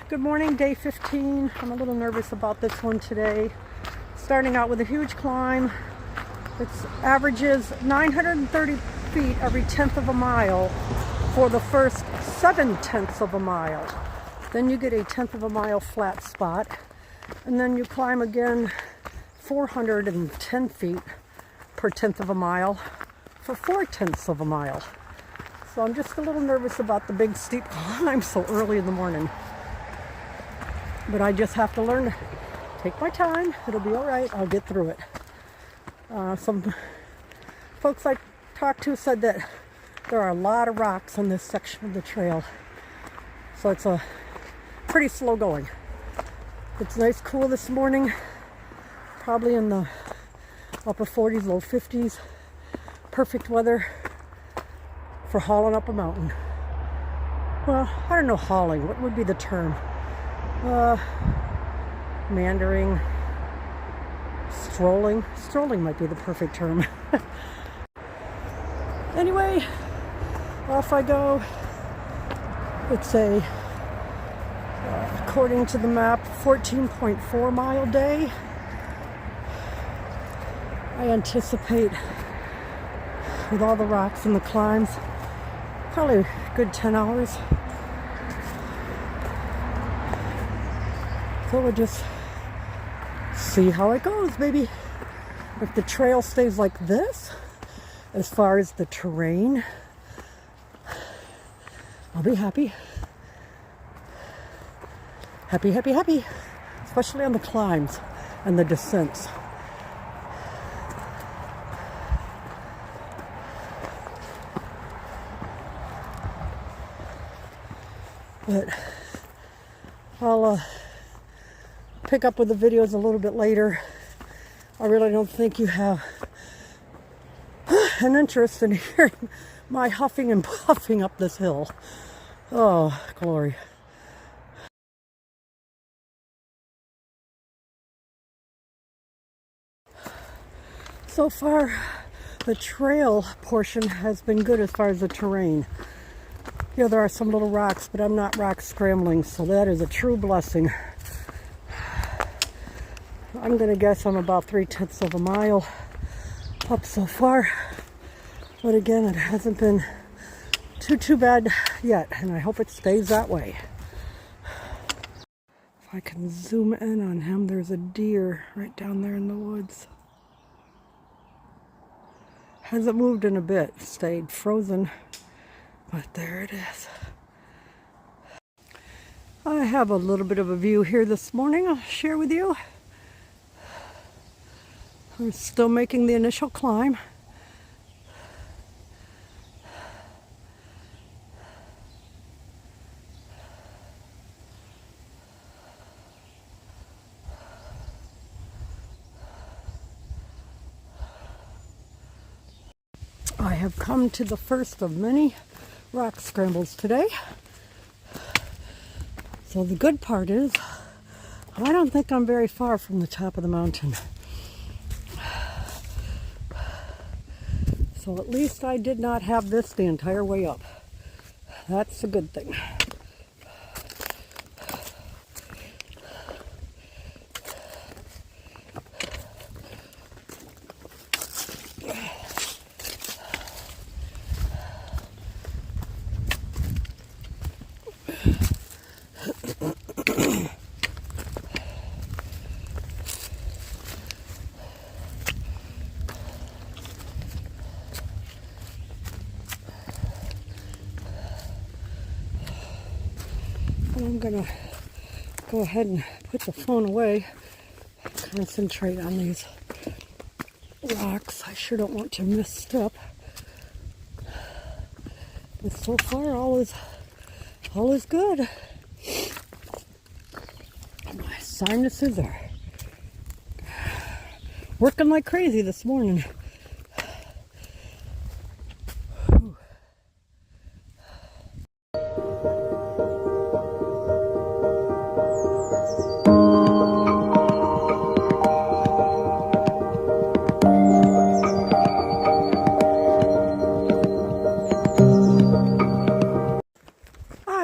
Good morning, day 15. I'm a little nervous about this one today. Starting out with a huge climb. It averages 930 feet every 1/10 of a mile for the first 7/10 of a mile. Then you get a 1/10 of a mile flat spot, and then you climb again 410 feet per 1/10 of a mile for 4/10 of a mile. So I'm just a little nervous about the big steep climb so early in the morning. But I just have to learn to take my time. It'll be all right. I'll get through it. Some folks I talked to said that there are a lot of rocks on this section of the trail. So it's a pretty slow going. It's nice cool this morning. Probably in the upper 40s, low 50s. Perfect weather for hauling up a mountain. Well, I don't know hauling. What would be the term? Meandering, strolling. Strolling might be the perfect term. Anyway, off I go. It's a, according to the map, 14.4 mile day. I anticipate, with all the rocks and the climbs, probably a good 10 hours. So we'll just see how it goes, maybe. If the trail stays like this, as far as the terrain, I'll be happy. Happy, happy, happy. Especially on the climbs and the descents. But I'll pick up with the videos a little bit later. I really don't think you have an interest in hearing my huffing and puffing up this hill. Oh, glory. So far, the trail portion has been good as far as the terrain. Yeah, there are some little rocks, but I'm not rock scrambling, so that is a true blessing. I'm going to guess I'm about 3/10 of a mile up so far. But again, it hasn't been too bad yet, and I hope it stays that way. If I can zoom in on him, there's a deer right down there in the woods. Hasn't moved in a bit, stayed frozen, but there it is. I have a little bit of a view here this morning I'll share with you. I'm still making the initial climb. I have come to the first of many rock scrambles today. So the good part is, I don't think I'm very far from the top of the mountain. So at least I did not have this the entire way up. That's a good thing. I'm gonna go ahead and put the phone away, concentrate on these rocks. I sure don't want to misstep. But so far, all is good. My sinuses are working like crazy this morning.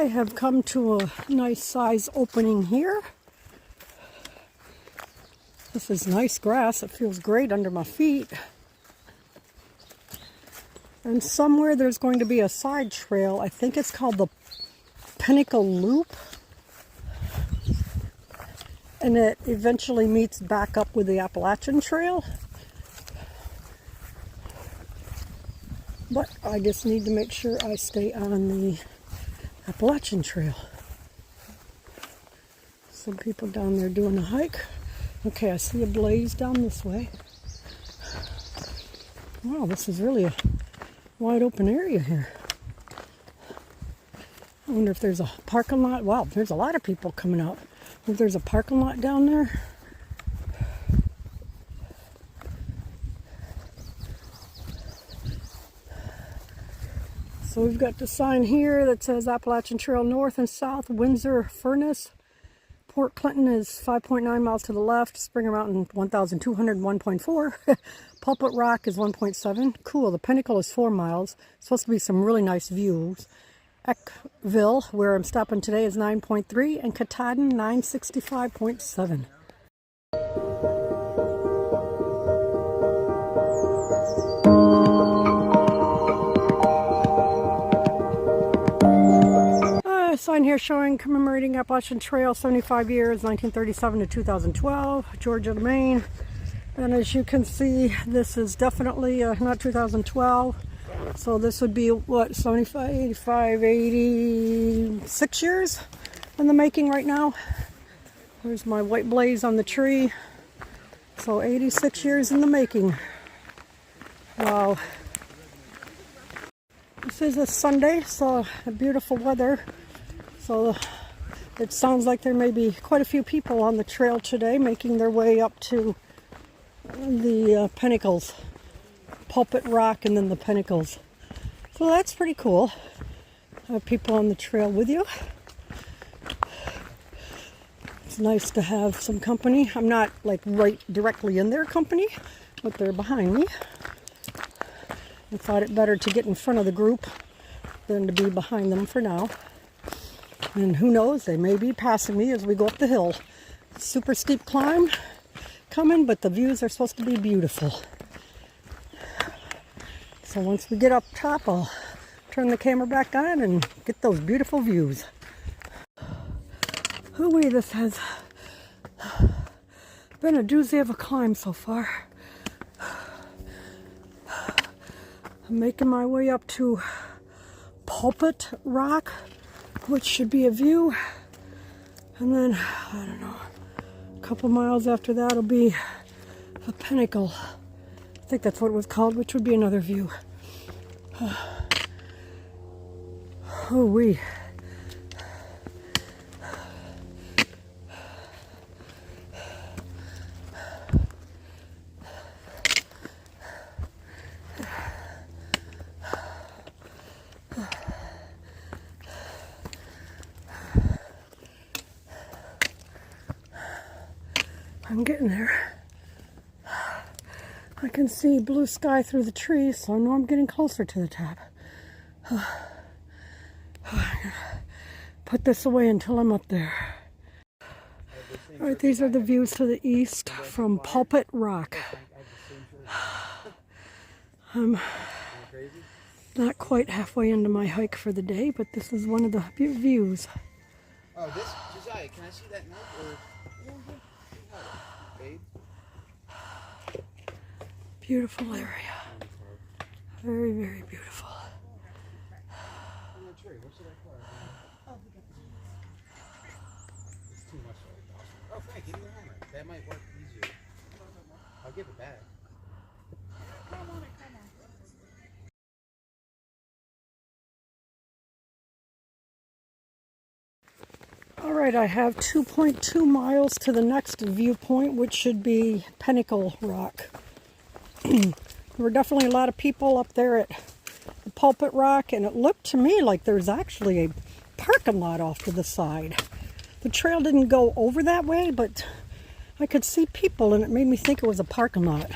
I have come to a nice size opening here. This is nice grass. It feels great under my feet. And somewhere there's going to be a side trail. I think it's called the Pinnacle Loop. And it eventually meets back up with the Appalachian Trail. But I just need to make sure I stay on the Appalachian Trail. Some people down there doing a hike. Okay, I see a blaze down this way. Wow, this is really a wide open area here. I wonder if there's a parking lot. Wow, there's a lot of people coming out. If there's a parking lot down there. So we've got the sign here that says Appalachian Trail North and South, Windsor Furnace. Port Clinton is 5.9 miles to the left. Springer Mountain 1,201.4. Pulpit Rock is 1.7. Cool. The Pinnacle is 4 miles. Supposed to be some really nice views. Eckville, where I'm stopping today, is 9.3, and Katahdin 965.7. Sign here showing commemorating Appalachian Trail 75 years, 1937 to 2012, Georgia to Maine. And as you can see, this is definitely not 2012. So this would be, what, 75, 85, 86 years in the making right now. There's my white blaze on the tree. So 86 years in the making. Wow. This is a Sunday, so beautiful weather. So it sounds like there may be quite a few people on the trail today making their way up to the Pinnacles, Pulpit Rock, and then the Pinnacles. So that's pretty cool. Have people on the trail with you. It's nice to have some company. I'm not like right directly in their company, but they're behind me. I thought it better to get in front of the group than to be behind them for now. And who knows, they may be passing me as we go up the hill. Super steep climb coming, but the views are supposed to be beautiful. So once we get up top, I'll turn the camera back on and get those beautiful views. Hooey, this has been a doozy of a climb so far. I'm making my way up to Pulpit Rock, which should be a view, and then, I don't know, a couple miles after that will be the Pinnacle. I think that's what it was called, which would be another view. Oh, wee. I'm getting there. I can see blue sky through the trees, so I know I'm getting closer to the top. Put this away until I'm up there. All right, these are the views to the east from Pulpit Rock. I'm not quite halfway into my hike for the day, but this is one of the views. Oh, this, Josiah, can I see that note? Or... Beautiful area. Very, very beautiful. Oh, Frank, give me your hammer. That might work easier. I'll give it back. All right, I have 2.2 miles to the next viewpoint, which should be Pinnacle Rock. There were definitely a lot of people up there at the Pulpit Rock, and it looked to me like there's actually a parking lot off to the side. The trail didn't go over that way, but I could see people, and it made me think it was a parking lot.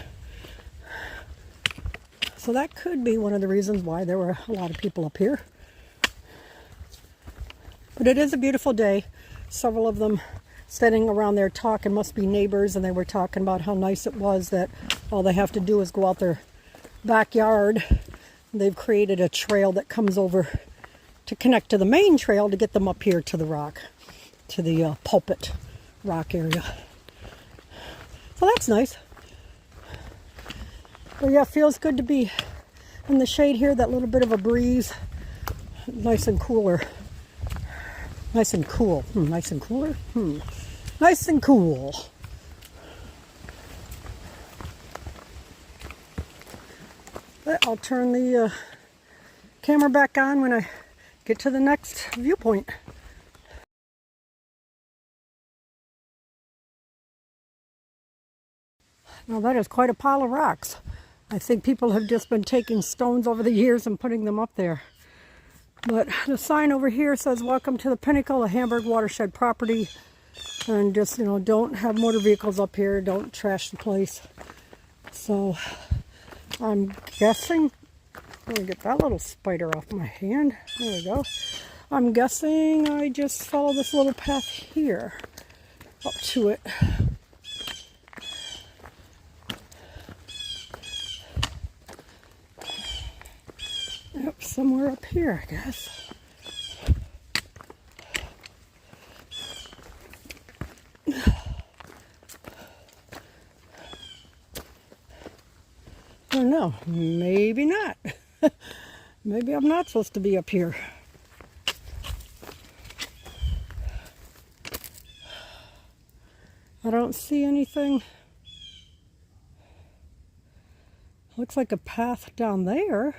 So that could be one of the reasons why there were a lot of people up here. But it is a beautiful day. Several of them standing around there talking, must be neighbors, and they were talking about how nice it was that all they have to do is go out their backyard. They've created a trail that comes over to connect to the main trail to get them up here to the rock, to the Pulpit Rock area. So that's nice. But yeah, it feels good to be in the shade here, that little bit of a breeze. Nice and cooler. Nice and cool. Nice and cooler? Nice and cool. But I'll turn the camera back on when I get to the next viewpoint. Now that is quite a pile of rocks. I think people have just been taking stones over the years and putting them up there. But the sign over here says, "Welcome to the Pinnacle, a Hamburg watershed property." And just, you know, don't have motor vehicles up here. Don't trash the place. So I'm guessing, let me get that little spider off my hand. There we go. I'm guessing I just follow this little path here up to it. Yep, somewhere up here, I guess. I don't know, maybe not. Maybe I'm not supposed to be up here. I don't see anything. Looks like a path down there.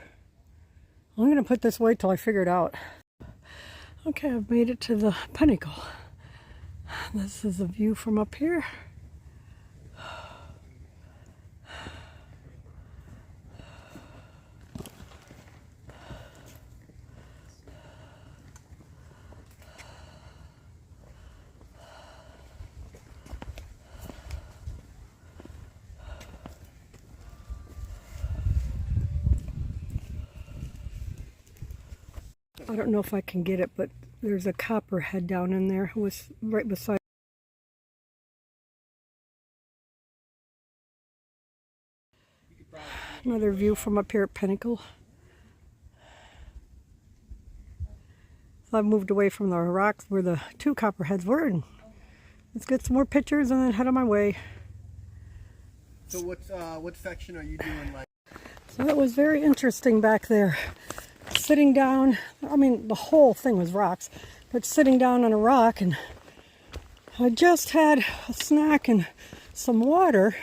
I'm going to put this away till I figure it out. Okay, I've made it to the Pinnacle. This is a view from up here. I don't know if I can get it, but there's a copperhead down in there. It was right beside. Another view from up here at Pinnacle. So I've moved away from the rocks where the two copperheads were, and let's get some more pictures and then head on my way. So what section are you doing? Like, so it was very interesting back there. Sitting down, I mean, the whole thing was rocks, but sitting down on a rock, and I just had a snack and some water,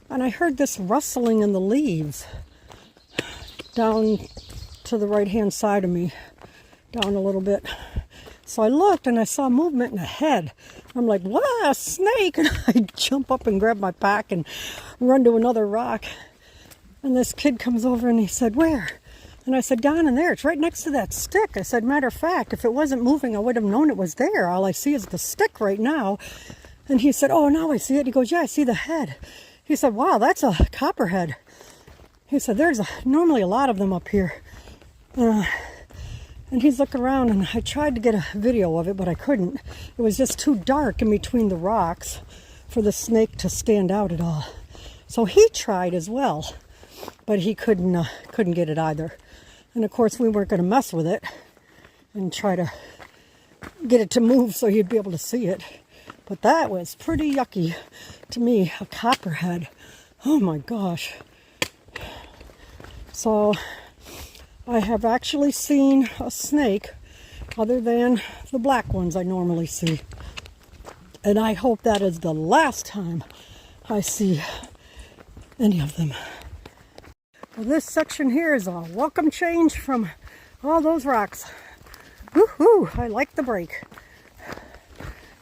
and I heard this rustling in the leaves down to the right-hand side of me, down a little bit. So I looked and I saw movement in the head. I'm like, what, a snake? And I jump up and grab my pack and run to another rock. And this kid comes over and he said, "Where?" And I said, "Down in there. It's right next to that stick." I said, "Matter of fact, if it wasn't moving, I would have known it was there. All I see is the stick right now." And he said, "Oh, now I see it." He goes, "Yeah, I see the head." He said, "Wow, that's a copperhead." He said, "There's normally a lot of them up here." And he's looking around, and I tried to get a video of it, but I couldn't. It was just too dark in between the rocks for the snake to stand out at all. So he tried as well, but he couldn't get it either. And of course, we weren't going to mess with it and try to get it to move so you'd be able to see it. But that was pretty yucky to me, a copperhead. Oh my gosh. So I have actually seen a snake other than the black ones I normally see. And I hope that is the last time I see any of them. Well, this section here is a welcome change from all those rocks. Woohoo! I like the break.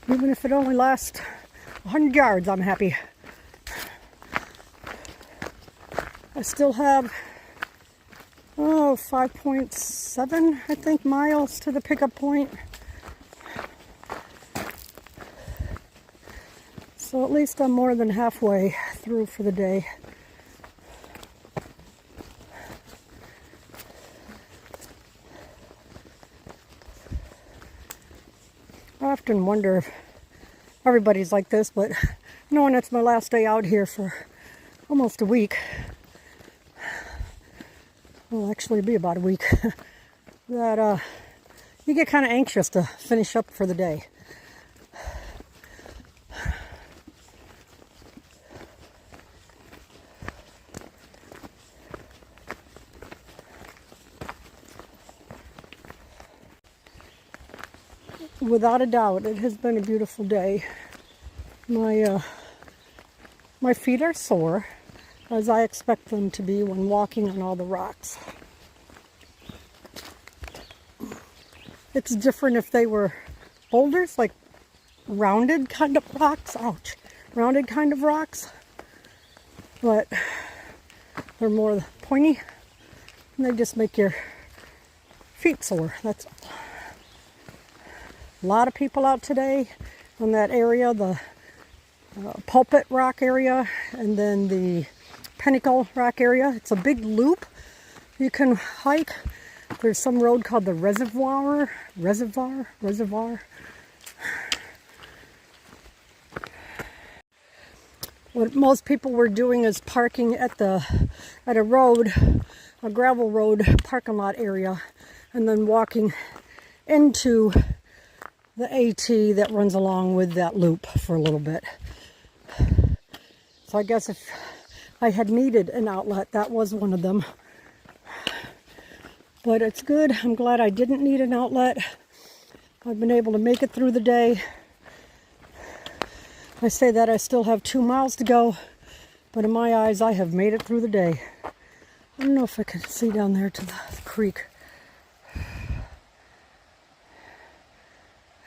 Even if it only lasts 100 yards, I'm happy. I still have 5.7, I think, miles to the pickup point. So at least I'm more than halfway through for the day. I often wonder if everybody's like this, but knowing it's my last day out here for almost a week, well, actually it'll be about a week, that you get kind of anxious to finish up for the day. Without a doubt, it has been a beautiful day. My feet are sore, as I expect them to be when walking on all the rocks. It's different if they were boulders, like rounded kind of rocks. Ouch. Rounded kind of rocks. But they're more pointy, and they just make your feet sore. That's all. A lot of people out today in that area, the Pulpit Rock area, and then the Pinnacles Rock area. It's a big loop you can hike. There's some road called the Reservoir. What most people were doing is parking at a road, a gravel road parking lot area, and then walking into the AT that runs along with that loop for a little bit. So I guess if I had needed an outlet, that was one of them. But it's good. I'm glad I didn't need an outlet. I've been able to make it through the day. I say that I still have 2 miles to go, but in my eyes, I have made it through the day. I don't know if I can see down there to the creek.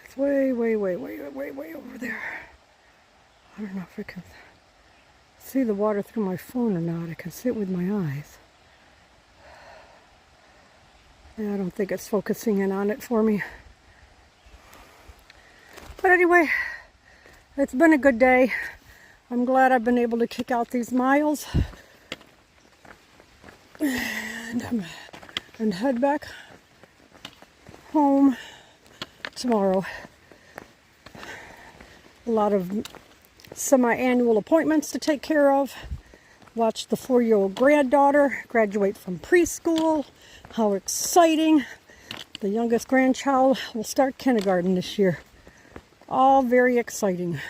It's way over there. I don't know if I can see the water through my phone or not. I can see it with my eyes. Yeah, I don't think it's focusing in on it for me. But anyway, it's been a good day. I'm glad I've been able to kick out these miles and head back home tomorrow. A lot of semi-annual appointments to take care of. Watch the 4-year-old granddaughter graduate from preschool. How exciting. The youngest grandchild will start kindergarten this year. All very exciting.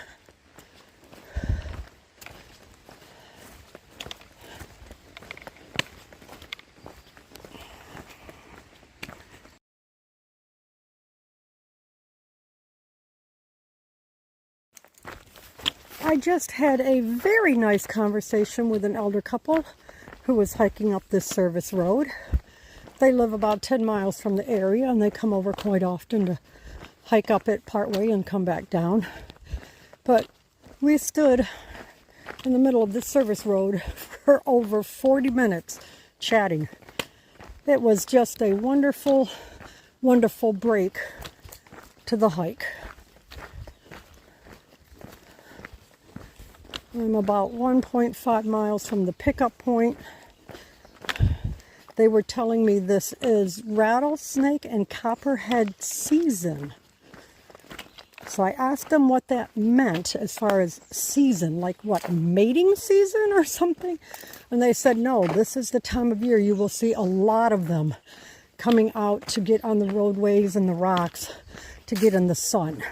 I just had a very nice conversation with an elder couple who was hiking up this service road. They live about 10 miles from the area, and they come over quite often to hike up it partway and come back down. But we stood in the middle of this service road for over 40 minutes chatting. It was just a wonderful, wonderful break to the hike. I'm about 1.5 miles from the pickup point. They were telling me this is rattlesnake and copperhead season. So I asked them what that meant as far as season, like what, mating season or something? And they said, no, this is the time of year you will see a lot of them coming out to get on the roadways and the rocks to get in the sun.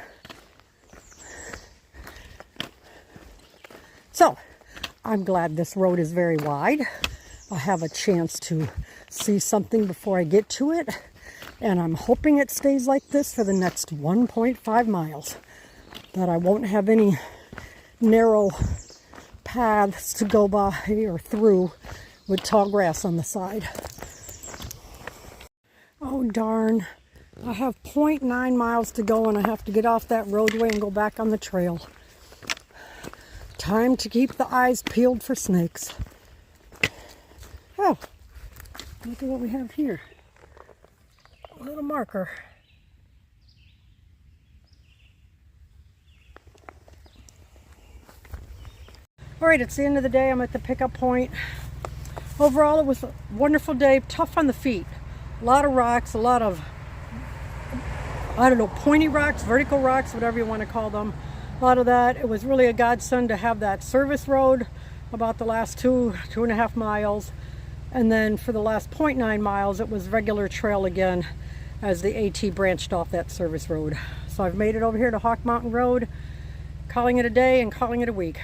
So, I'm glad this road is very wide. I have a chance to see something before I get to it. And I'm hoping it stays like this for the next 1.5 miles. That I won't have any narrow paths to go by or through with tall grass on the side. Oh darn. I have 0.9 miles to go and I have to get off that roadway and go back on the trail. Time to keep the eyes peeled for snakes. Oh, look at what we have here. A little marker. All right, it's the end of the day. I'm at the pickup point. Overall, it was a wonderful day. Tough on the feet. A lot of rocks, a lot of I don't know, pointy rocks, vertical rocks, whatever you want to call them. A lot of that. It was really a godsend to have that service road about the last 2.5 miles. And then for the last 0.9 miles, it was regular trail again as the AT branched off that service road. So I've made it over here to Hawk Mountain Road, calling it a day and calling it a week.